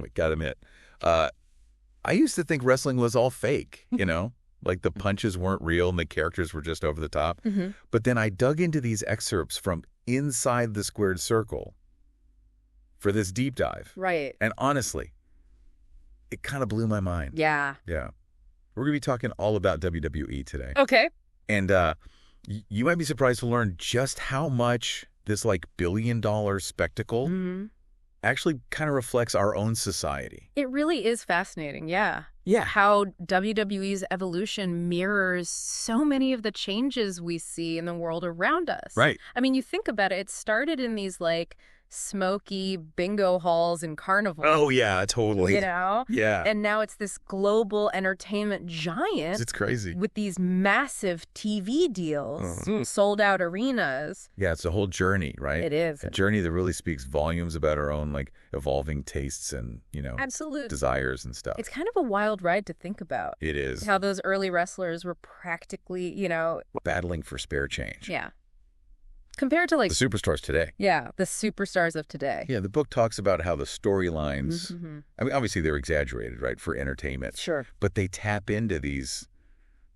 Gotta admit. I used to think wrestling was all fake, you know? Like the punches weren't real and the characters were just over the top. But then I dug into these excerpts from inside the squared circle for this deep dive. Right. And honestly, it kind of blew my mind. Yeah. Yeah. We're going to be talking all about WWE today. Okay. And you might be surprised to learn just how much this like billion-dollar spectacle actually kind of reflects our own society. It really is fascinating, yeah. Yeah. How WWE's evolution mirrors so many of the changes we see in the world around us. Right. I mean, you think about it, it started in these like smoky bingo halls and carnivals. Oh, yeah, totally. You know? Yeah. And now it's this global entertainment giant. It's crazy. With these massive TV deals, sold out arenas. Yeah, it's a whole journey, right? It is. A journey that really speaks volumes about our own like evolving tastes and, you know, Absolutely. desires and stuff. It's kind of a wild ride to think about. It is. How those early wrestlers were practically, you know. Battling for spare change. Yeah. Compared to like the superstars today. Yeah, the superstars of today. Yeah, the book talks about how the storylines, I mean, obviously they're exaggerated, right, for entertainment. Sure. But they tap into these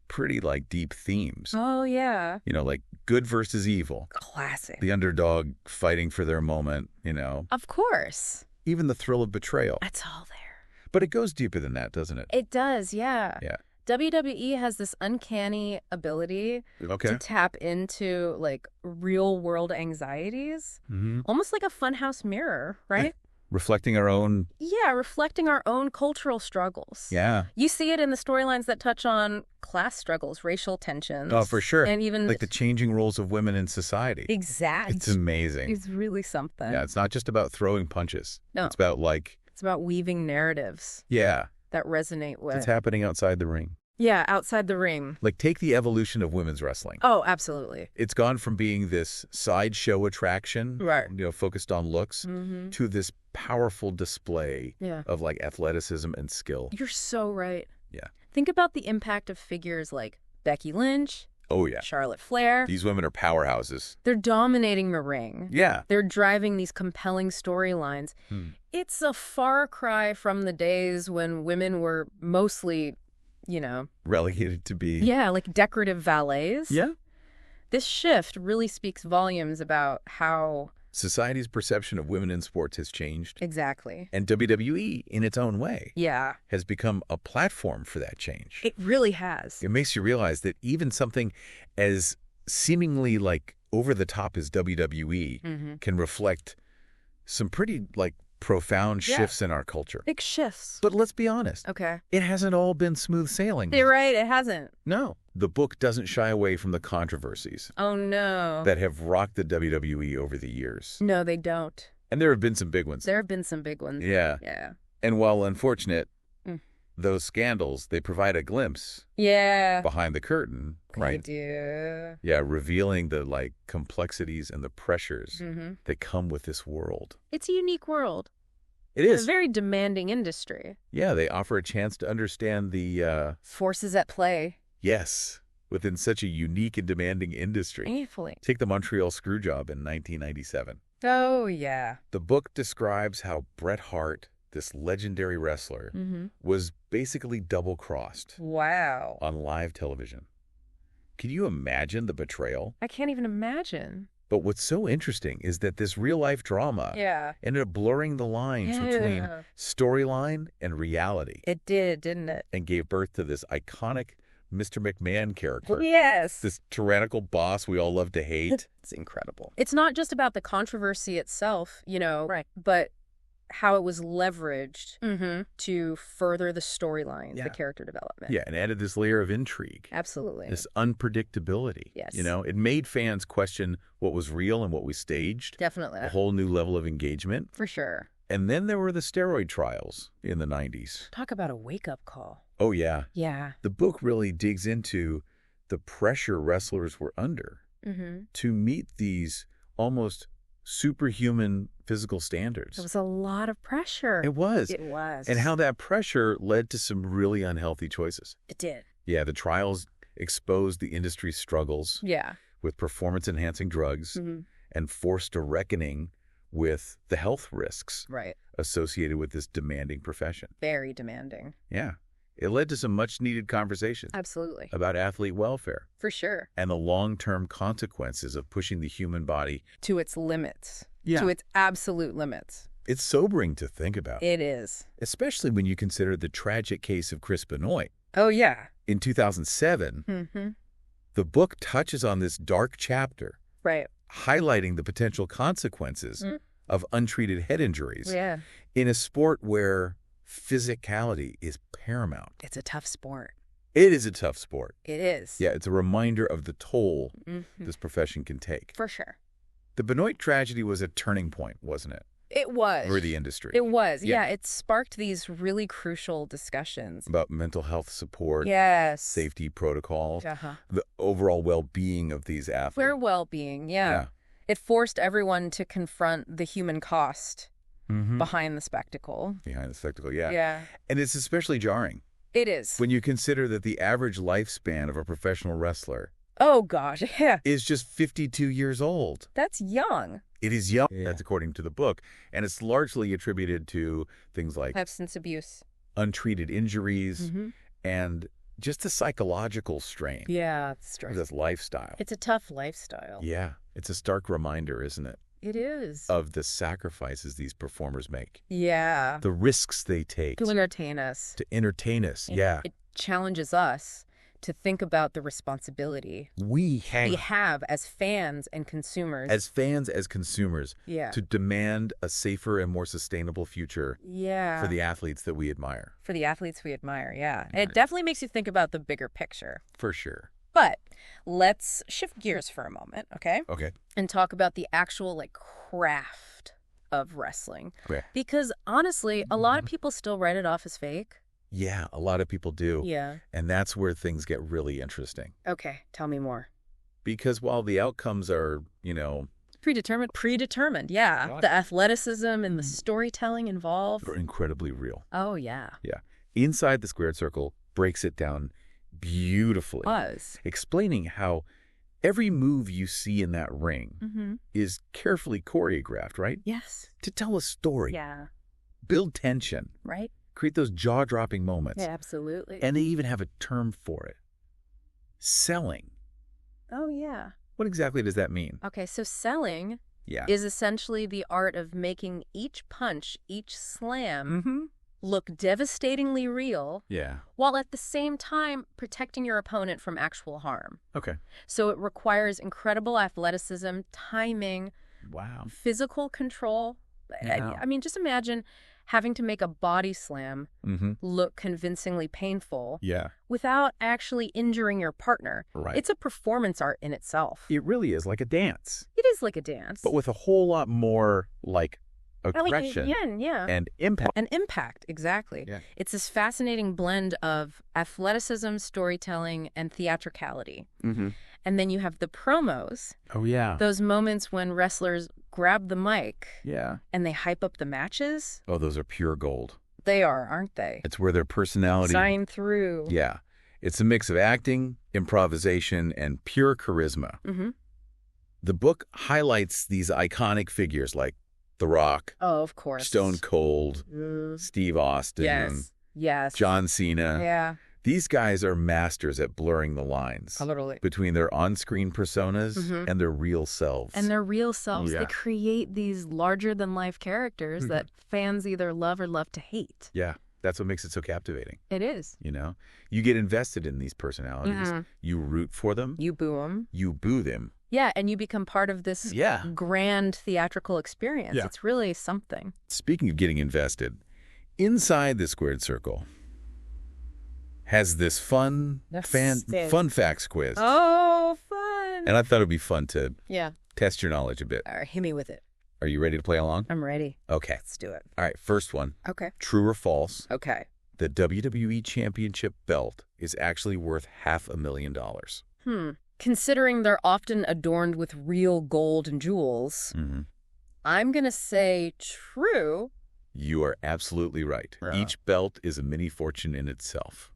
pretty like deep themes. Oh, yeah. You know, like good versus evil. Classic. The underdog fighting for their moment, you know. Of course. Even the thrill of betrayal. That's all there. But it goes deeper than that, doesn't it? It does, yeah. Yeah. WWE has this uncanny ability to tap into like real world anxieties, almost like a funhouse mirror, right? Reflecting our own... Yeah, reflecting our own cultural struggles. Yeah. You see it in the storylines that touch on class struggles, racial tensions. Oh, for sure. And even... like the changing roles of women in society. Exactly. It's amazing. It's really something. Yeah, it's not just about throwing punches. No. It's about like... It's about weaving narratives. Yeah. That resonate with... It's happening outside the ring. Yeah, outside the ring. Like, take the evolution of women's wrestling. Oh, absolutely. It's gone from being this sideshow attraction, right, you know, focused on looks, to this powerful display of, like, athleticism and skill. You're so right. Yeah. Think about the impact of figures like Becky Lynch. Oh, yeah. Charlotte Flair. These women are powerhouses. They're dominating the ring. Yeah. They're driving these compelling storylines. It's a far cry from the days when women were mostly... you know, relegated to be... Yeah, like decorative valets. Yeah. This shift really speaks volumes about how... society's perception of women in sports has changed. Exactly. And WWE, in its own way, has become a platform for that change. It really has. It makes you realize that even something as seemingly like over the top as WWE can reflect some pretty like profound shifts in our culture. Big shifts. But let's be honest. Okay. It hasn't all been smooth sailing. You're right, it hasn't. No. The book doesn't shy away from the controversies. Oh, no. That have rocked the WWE over the years. No, they don't. And there have been some big ones. There have been some big ones. Yeah. Yeah. And while unfortunate, those scandals, they provide a glimpse behind the curtain, right? They do. Yeah, revealing the like complexities and the pressures that come with this world. It's a unique world. It is. It's a very demanding industry. Yeah, they offer a chance to understand the... forces at play. Yes, within such a unique and demanding industry. Painfully. Take the Montreal Screwjob in 1997. Oh, yeah. The book describes how Bret Hart, this legendary wrestler, was basically double-crossed. Wow. On live television. Can you imagine the betrayal? I can't even imagine. But what's so interesting is that this real-life drama ended up blurring the lines between storyline and reality. It did, didn't it? And gave birth to this iconic Mr. McMahon character. Yes. This tyrannical boss we all love to hate. It's incredible. It's not just about the controversy itself, you know, but how it was leveraged to further the storyline, the character development. Yeah, and added this layer of intrigue. Absolutely. This unpredictability. Yes. You know, it made fans question what was real and what was staged. Definitely. A whole new level of engagement. For sure. And then there were the steroid trials in the 90s. Talk about a wake-up call. Oh, yeah. Yeah. The book really digs into the pressure wrestlers were under to meet these almost superhuman physical standards. It was a lot of pressure. It was. It was. And how that pressure led to some really unhealthy choices. It did. Yeah, the trials exposed the industry's struggles with performance-enhancing drugs and forced a reckoning with the health risks Right. associated with this demanding profession. Very demanding. Yeah. It led to some much-needed conversations. Absolutely. About athlete welfare. For sure. And the long-term consequences of pushing the human body to its limits. Yeah. To its absolute limits. It's sobering to think about. It is. Especially when you consider the tragic case of Chris Benoit. Oh, yeah. In 2007, the book touches on this dark chapter. Right. Highlighting the potential consequences of untreated head injuries. Yeah. In a sport where physicality is paramount. It's a tough sport. It is a tough sport. It is. Yeah, it's a reminder of the toll this profession can take. For sure. The Benoit tragedy was a turning point, wasn't it? It was. For the industry. It was. Yeah, it sparked these really crucial discussions. About mental health support. Yes. Safety protocols. Uh-huh. The overall well-being of these athletes. Their well-being, yeah. It forced everyone to confront the human cost behind the spectacle. Behind the spectacle, yeah. Yeah. And it's especially jarring. It is. When you consider that the average lifespan of a professional wrestler oh, gosh, yeah. is just 52 years old. That's young. It is young. Yeah. That's according to the book. And it's largely attributed to things like substance abuse, untreated injuries, and just the psychological strain. Yeah, it's of this lifestyle. It's a tough lifestyle. Yeah. It's a stark reminder, isn't it? It is. Of the sacrifices these performers make. Yeah. The risks they take. To entertain us. Yeah. It challenges us to think about the responsibility we have as fans and consumers. As fans, as consumers. Yeah. To demand a safer and more sustainable future. Yeah. For the athletes that we admire. For the athletes we admire, yeah. And it definitely makes you think about the bigger picture. For sure. But let's shift gears for a moment, okay? Okay. And talk about the actual, craft of wrestling. Okay. Because, honestly, a lot of people still write it off as fake. Yeah, a lot of people do. Yeah. And that's where things get really interesting. Okay, tell me more. Because while the outcomes are, Predetermined, yeah. The athleticism and the storytelling involved. are incredibly real. Oh, yeah. Yeah. Inside the Squared Circle breaks it down beautifully. Explaining how every move you see in that ring is carefully choreographed, right? Yes. To tell a story. Yeah. Build tension. Right. Create those jaw-dropping moments. Yeah, absolutely. And they even have a term for it. Selling. Oh, yeah. What exactly does that mean? Okay, so selling is essentially the art of making each punch, each slam look devastatingly real while at the same time protecting your opponent from actual harm. Okay. So it requires incredible athleticism, timing, physical control. Yeah. I mean, just imagine having to make a body slam look convincingly painful without actually injuring your partner. Right. It's a performance art in itself. It really is like a dance. It is like a dance. But with a whole lot more aggression and impact. An impact, exactly. Yeah. It's this fascinating blend of athleticism, storytelling, and theatricality. And then you have the promos. Oh, yeah. Those moments when wrestlers grab the mic and they hype up the matches. Oh, those are pure gold. They are, aren't they? It's where their personality... shine through. Yeah. It's a mix of acting, improvisation, and pure charisma. The book highlights these iconic figures like The Rock. Oh, of course. Stone Cold. Steve Austin. Yes. John Cena. Yeah. These guys are masters at blurring the lines between their on-screen personas and their real selves. They create these larger-than-life characters that fans either love or love to hate. Yeah, that's what makes it so captivating. It is. You get invested in these personalities. You root for them. You boo them. You boo them. Yeah, and you become part of this grand theatrical experience. It's really something. Speaking of getting invested, inside the Squared Circle has this fun facts quiz. Oh, fun. And I thought it would be fun to Yeah. Test your knowledge a bit. All right, hit me with it. Are you ready to play along? I'm ready. Okay. Let's do it. All right, first one. Okay. True or false? Okay. The WWE Championship belt is actually worth $500,000. Considering they're often adorned with real gold and jewels, I'm going to say true. You are absolutely right. Each belt is a mini fortune in itself.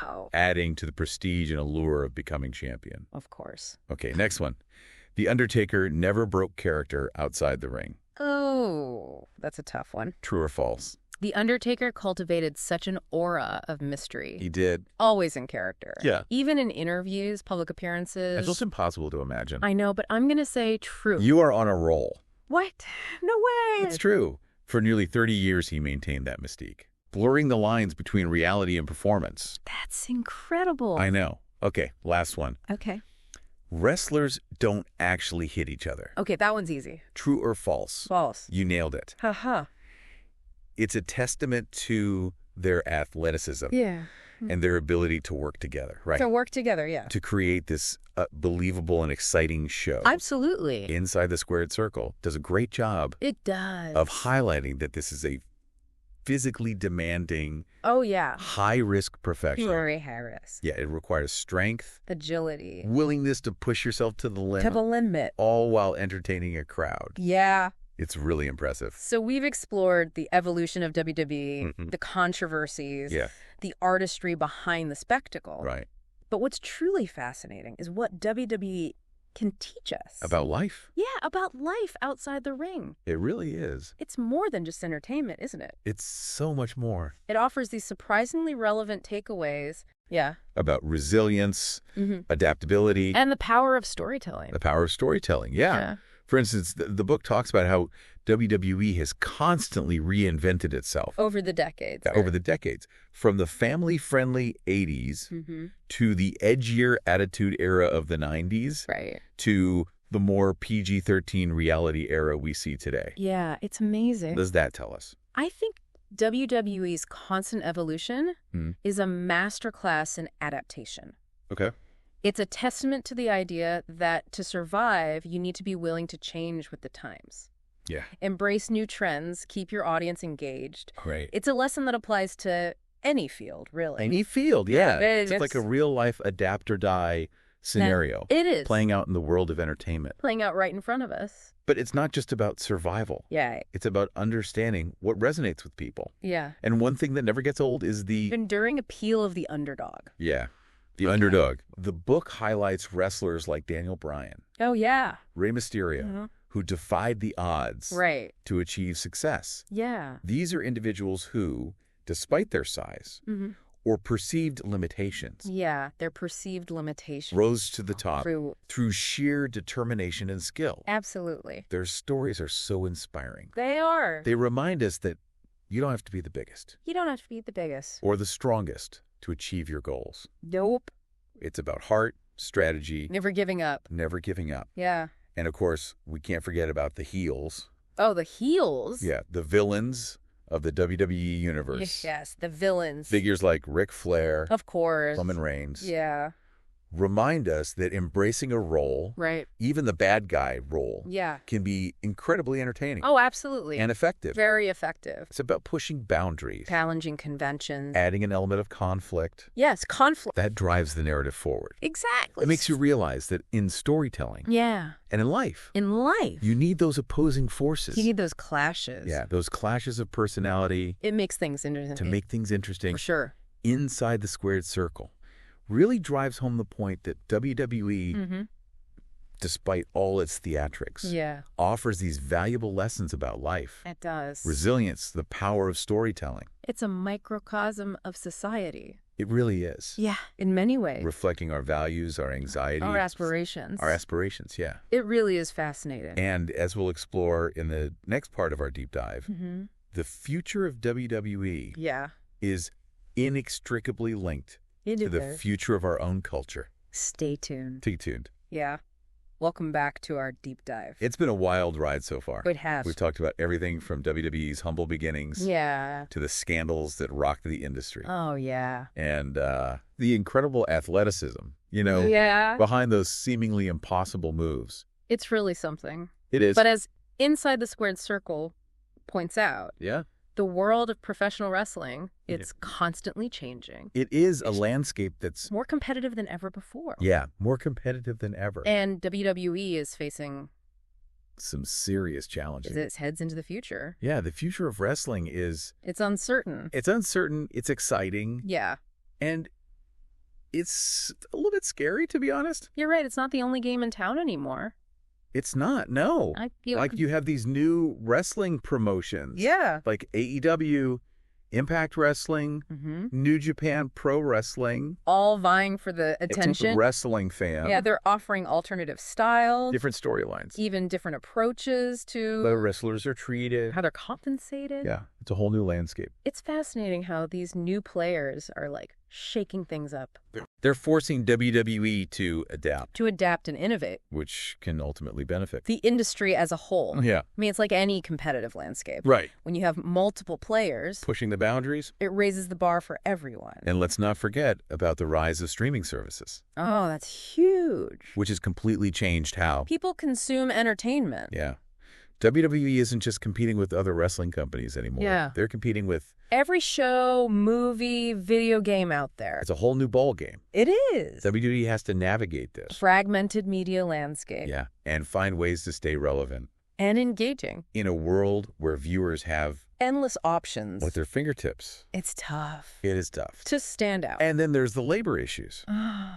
Wow. Adding to the prestige and allure of becoming champion. Of course. Okay, next one. The Undertaker never broke character outside the ring. Oh, that's a tough one. True or false? The Undertaker cultivated such an aura of mystery. He did. Always in character. Yeah. Even in interviews, public appearances. It's just impossible to imagine. I know, but I'm going to say true. You are on a roll. What? No way. It's true. For nearly 30 years, he maintained that mystique, blurring the lines between reality and performance. That's incredible. I know. Okay, last one. Okay. Wrestlers don't actually hit each other. Okay, that one's easy. True or false? False. You nailed it. Haha. It's a testament to their athleticism and their ability to work together, right? To work together, yeah. To create this believable and exciting show. Absolutely. Inside the Squared Circle does a great job. It does. Of highlighting that this is a physically demanding, high-risk profession. Very high risk. Yeah, it requires strength, agility, willingness to push yourself to the limit. To the limit. All while entertaining a crowd. Yeah. It's really impressive. So we've explored the evolution of WWE, the controversies, the artistry behind the spectacle. Right. But what's truly fascinating is what WWE can teach us. About life. Yeah, about life outside the ring. It really is. It's more than just entertainment, isn't it? It's so much more. It offers these surprisingly relevant takeaways. Yeah. About resilience, adaptability. And the power of storytelling. The power of storytelling, yeah. For instance, the book talks about how WWE has constantly reinvented itself. Over the decades. Yeah, over the decades. From the family-friendly 80s to the edgier attitude era of the 90s to the more PG-13 reality era we see today. Yeah, it's amazing. What does that tell us? I think WWE's constant evolution is a masterclass in adaptation. Okay. It's a testament to the idea that to survive, you need to be willing to change with the times. Yeah. Embrace new trends, keep your audience engaged. Right. It's a lesson that applies to any field, really. Any field, yeah. It's like a real-life adapt or die scenario. It is. Playing out in the world of entertainment. Playing out right in front of us. But it's not just about survival. Yeah. It's about understanding what resonates with people. Yeah. And one thing that never gets old is the enduring appeal of the underdog. Yeah. The underdog. The book highlights wrestlers like Daniel Bryan. Oh, yeah. Rey Mysterio, who defied the odds to achieve success. Yeah. These are individuals who, despite their size or perceived limitations, their perceived limitations, rose to the top through sheer determination and skill. Absolutely. Their stories are so inspiring. They are. They remind us that you don't have to be the biggest. You don't have to be the biggest. Or the strongest to achieve your goals. Nope. It's about heart, strategy. Never giving up. Never giving up. Yeah. And of course, we can't forget about the heels. Oh, the heels? Yeah, the villains of the WWE universe. Yes, the villains. Figures like Ric Flair. Of course. Roman Reigns. Yeah. Remind us that embracing a role, even the bad guy role, can be incredibly entertaining. Oh, absolutely. And effective. Very effective. It's about pushing boundaries. Challenging conventions. Adding an element of conflict. Yes, conflict. That drives the narrative forward. Exactly. It makes you realize that in storytelling. Yeah. And in life. In life. You need those opposing forces. You need those clashes. Yeah, those clashes of personality. It makes things interesting. To make things interesting. For sure. Inside the Squared Circle. Really drives home the point that WWE, despite all its theatrics, offers these valuable lessons about life. It does. Resilience, the power of storytelling. It's a microcosm of society. It really is. Yeah, in many ways. Reflecting our values, our anxiety. Our aspirations. Our aspirations, yeah. It really is fascinating. And as we'll explore in the next part of our deep dive, the future of WWE is inextricably linked to the future of our own culture. Stay tuned. Stay tuned. Yeah. Welcome back to our deep dive. It's been a wild ride so far. It has. We've talked about everything from WWE's humble beginnings to the scandals that rocked the industry. Oh, yeah. And the incredible athleticism, behind those seemingly impossible moves. It's really something. It is. But as Inside the Squared Circle points out, the world of professional wrestling, it's constantly changing. It is a landscape that's more competitive than ever before. Yeah, more competitive than ever. And WWE is facing some serious challenges. As it heads into the future. Yeah, the future of wrestling is... It's uncertain. It's uncertain. It's exciting. Yeah. And it's a little bit scary, to be honest. You're right. It's not the only game in town anymore. It's not, no. I feel like you have these new wrestling promotions. Yeah. Like AEW, Impact Wrestling, New Japan Pro Wrestling. All vying for the attention. Wrestling fan. Yeah, they're offering alternative styles. Different storylines. Even different approaches to the wrestlers are treated. How they're compensated. Yeah, it's a whole new landscape. It's fascinating how these new players are like shaking things up. They're forcing WWE to adapt. To adapt and innovate. Which can ultimately benefit the industry as a whole. Yeah. I mean, it's like any competitive landscape. Right. When you have multiple players. Pushing the boundaries. It raises the bar for everyone. And let's not forget about the rise of streaming services. Oh, that's huge. Which has completely changed how people consume entertainment. Yeah. WWE isn't just competing with other wrestling companies anymore. Yeah. They're competing with every show, movie, video game out there. It's a whole new ball game. It is. WWE has to navigate this fragmented media landscape. Yeah, and find ways to stay relevant. And engaging. In a world where viewers have endless options at their fingertips. It's tough. It is tough. To stand out. And then there's the labor issues. Oh,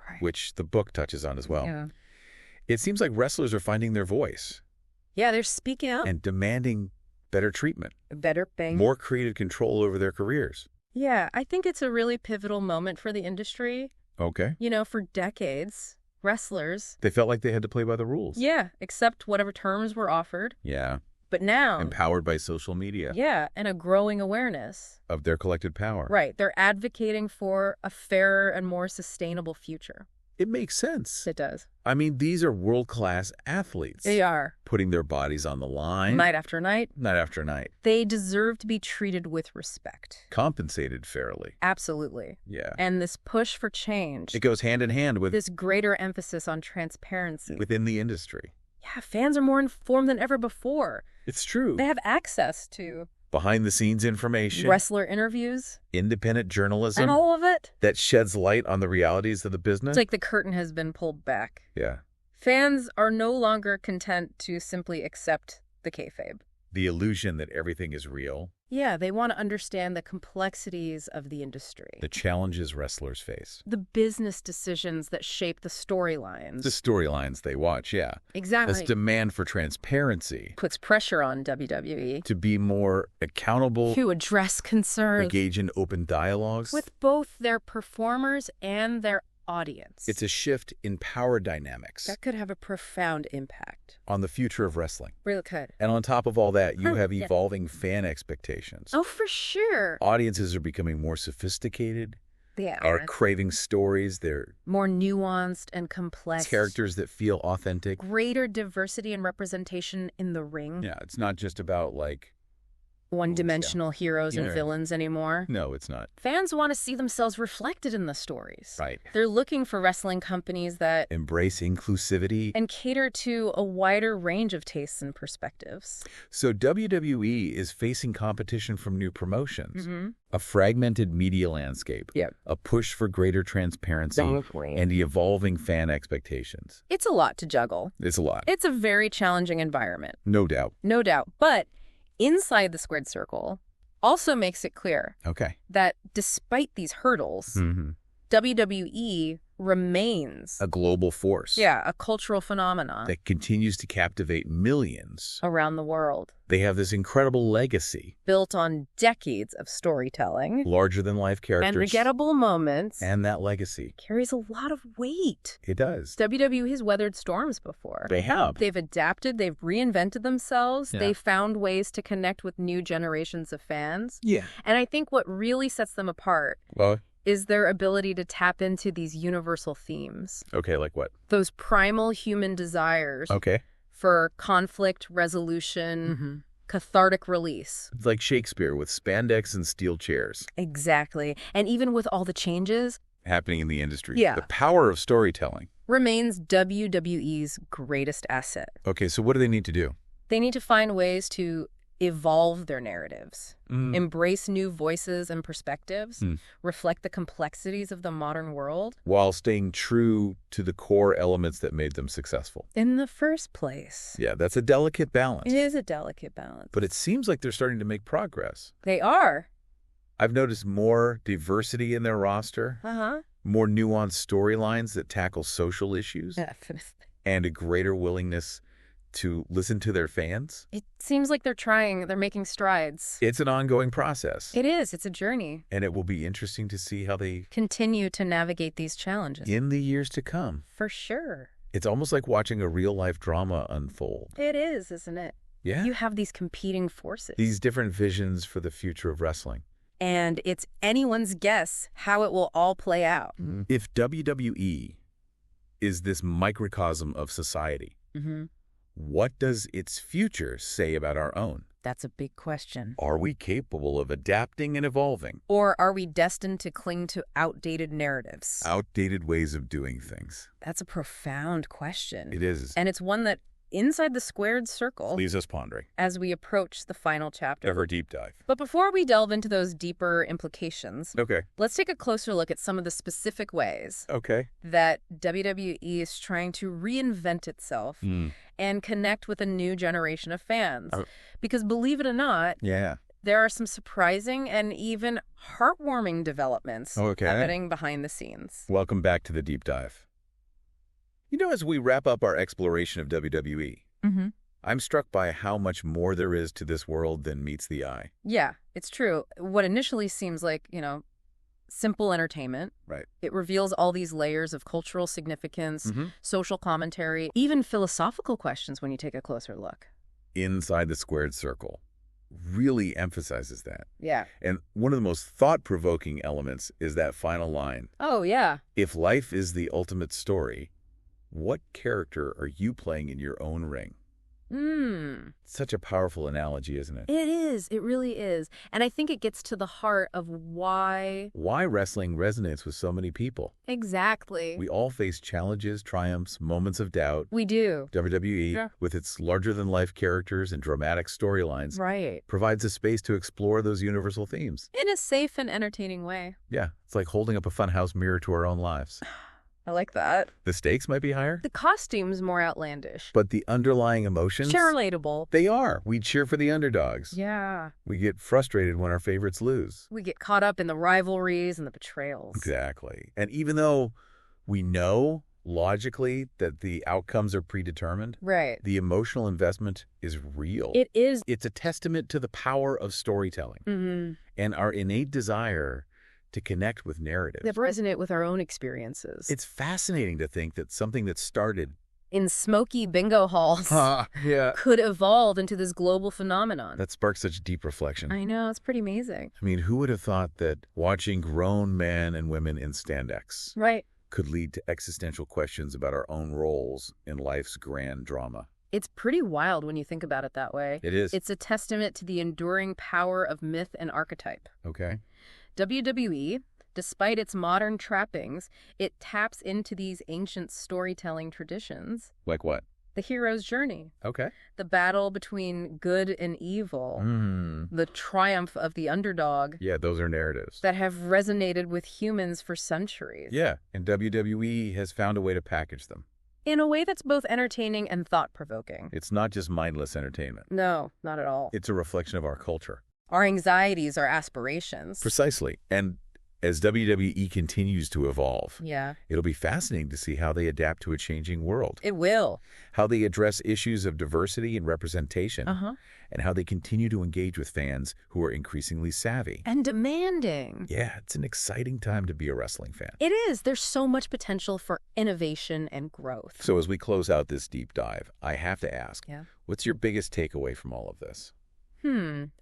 right. Which the book touches on as well. Yeah. It seems like wrestlers are finding their voice. Yeah, they're speaking up. And demanding better treatment. Better pay. More creative control over their careers. Yeah, I think it's a really pivotal moment for the industry. Okay. You know, for decades, wrestlers... they felt like they had to play by the rules. Yeah, accept whatever terms were offered. Yeah. But now... empowered by social media. Yeah, and a growing awareness. Of their collective power. Right. They're advocating for a fairer and more sustainable future. It makes sense. It does. I mean, these are world-class athletes. They are. Putting their bodies on the line. Night after night. Night after night. They deserve to be treated with respect. Compensated fairly. Absolutely. Yeah. And this push for change. It goes hand in hand with this greater emphasis on transparency. Within the industry. Yeah, fans are more informed than ever before. It's true. They have access to behind-the-scenes information, wrestler interviews, independent journalism, and all of it that sheds light on the realities of the business. It's like the curtain has been pulled back. Yeah. Fans are no longer content to simply accept the kayfabe. The illusion that everything is real. Yeah, they want to understand the complexities of the industry. The challenges wrestlers face. The business decisions that shape the storylines. The storylines they watch, yeah. Exactly. This demand for transparency. Puts pressure on WWE. To be more accountable. To address concerns. Engage in open dialogues. With both their performers and their audience. It's a shift in power dynamics. That could have a profound impact. On the future of wrestling. Really could. And on top of all that, you have evolving fan expectations. Oh, for sure. Audiences are becoming more sophisticated. Yeah. Are craving stories. They're more nuanced and complex. Characters that feel authentic. Greater diversity and representation in the ring. Yeah, it's not just about like one-dimensional heroes and villains anymore. No, it's not. Fans want to see themselves reflected in the stories. Right. They're looking for wrestling companies that embrace inclusivity and cater to a wider range of tastes and perspectives. So WWE is facing competition from new promotions, a fragmented media landscape, a push for greater transparency, and the evolving fan expectations. It's a lot to juggle. It's a lot. It's a very challenging environment. No doubt. No doubt. But inside the squared circle also makes it clear that despite these hurdles, WWE remains a global force. Yeah, a cultural phenomenon that continues to captivate millions around the world. They have this incredible legacy built on decades of storytelling, larger-than-life characters, unforgettable moments, and that legacy carries a lot of weight. It does. WWE has weathered storms before. They have. They've adapted. They've reinvented themselves. Yeah. They found ways to connect with new generations of fans. Yeah. And I think what really sets them apart is their ability to tap into these universal themes. Okay, like what? Those primal human desires. For conflict resolution, cathartic release. It's like Shakespeare with spandex and steel chairs. Exactly. And even with all the changes happening in the industry, the power of storytelling remains WWE's greatest asset. Okay, so what do they need to do? They need to find ways to evolve their narratives, embrace new voices and perspectives, reflect the complexities of the modern world, while staying true to the core elements that made them successful. In the first place. Yeah, that's a delicate balance. It is a delicate balance. But it seems like they're starting to make progress. They are. I've noticed more diversity in their roster, more nuanced storylines that tackle social issues. Definitely. and a greater willingness to listen to their fans. It seems like they're trying. They're making strides. It's an ongoing process. It is. It's a journey. And it will be interesting to see how they continue to navigate these challenges in the years to come. For sure. It's almost like watching a real-life drama unfold. It is, isn't it? Yeah. You have these competing forces. These different visions for the future of wrestling. And it's anyone's guess how it will all play out. If WWE is this microcosm of society, what does its future say about our own? That's a big question. Are we capable of adapting and evolving? Or are we destined to cling to outdated narratives? Outdated ways of doing things. That's a profound question. It is. And it's one that, inside the squared circle, leaves us pondering as we approach the final chapter of our deep dive. But before we delve into those deeper implications, Okay. let's take a closer look at some of the specific ways that WWE is trying to reinvent itself and connect with a new generation of fans. Because believe it or not, there are some surprising and even heartwarming developments happening behind the scenes. Welcome back to the deep dive. You know, as we wrap up our exploration of WWE, I'm struck by how much more there is to this world than meets the eye. Yeah, it's true. What initially seems like, simple entertainment. Right. It reveals all these layers of cultural significance, social commentary, even philosophical questions when you take a closer look. Inside the squared circle really emphasizes that. Yeah. And one of the most thought-provoking elements is that final line. Oh, yeah. If life is the ultimate story, what character are you playing in your own ring? Such a powerful analogy, isn't it? It is. It really is. And I think it gets to the heart of why wrestling resonates with so many people. Exactly. We all face challenges, triumphs, moments of doubt. We do. WWE, with its larger-than-life characters and dramatic storylines, provides a space to explore those universal themes. In a safe and entertaining way. Yeah, it's like holding up a funhouse mirror to our own lives. I like that. The stakes might be higher. The costumes more outlandish. But the underlying emotions? Relatable. They are. We cheer for the underdogs. Yeah. We get frustrated when our favorites lose. We get caught up in the rivalries and the betrayals. Exactly. And even though we know logically that the outcomes are predetermined, the emotional investment is real. It is. It's a testament to the power of storytelling and our innate desire to connect with narratives that resonate with our own experiences. It's fascinating to think that something that started in smoky bingo halls could evolve into this global phenomenon. That sparks such deep reflection. I know, it's pretty amazing. I mean, who would have thought that watching grown men and women in spandex could lead to existential questions about our own roles in life's grand drama? It's pretty wild when you think about it that way. It is. It's a testament to the enduring power of myth and archetype. WWE, despite its modern trappings, it taps into these ancient storytelling traditions. Like what? The hero's journey. The battle between good and evil. The triumph of the underdog. Yeah, those are narratives that have resonated with humans for centuries. Yeah, and WWE has found a way to package them. In a way that's both entertaining and thought-provoking. It's not just mindless entertainment. No, not at all. It's a reflection of our culture. Our anxieties, our aspirations. Precisely. And as WWE continues to evolve, it'll be fascinating to see how they adapt to a changing world. It will. How they address issues of diversity and representation. And how they continue to engage with fans who are increasingly savvy. And demanding. Yeah, it's an exciting time to be a wrestling fan. It is. There's so much potential for innovation and growth. So as we close out this deep dive, I have to ask, what's your biggest takeaway from all of this?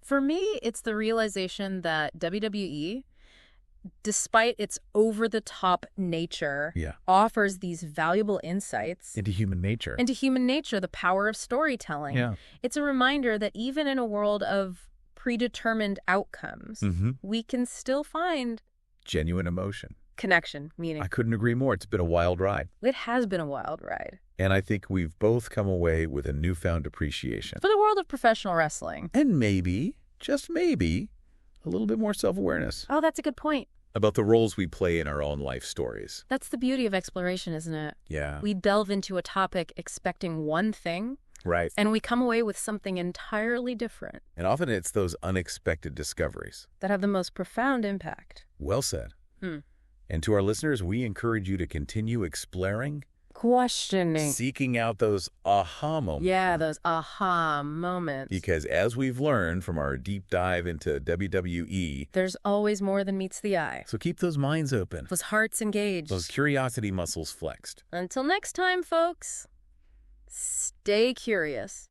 For me, it's the realization that WWE, despite its over-the-top nature, offers these valuable insights into human nature. The power of storytelling. It's a reminder that even in a world of predetermined outcomes, we can still find genuine emotion. Connection, meaning. I couldn't agree more. It's been a wild ride. It has been a wild ride. And I think we've both come away with a newfound appreciation for the world of professional wrestling. And maybe, just maybe, a little bit more self-awareness. Oh, that's a good point. About the roles we play in our own life stories. That's the beauty of exploration, isn't it? Yeah. We delve into a topic expecting one thing. Right. And we come away with something entirely different. And often it's those unexpected discoveries that have the most profound impact. Well said. And to our listeners, we encourage you to continue exploring, questioning. Seeking out those aha moments. Yeah, those aha moments. Because as we've learned from our deep dive into WWE, there's always more than meets the eye. So keep those minds open. Those hearts engaged. Those curiosity muscles flexed. Until next time, folks, stay curious.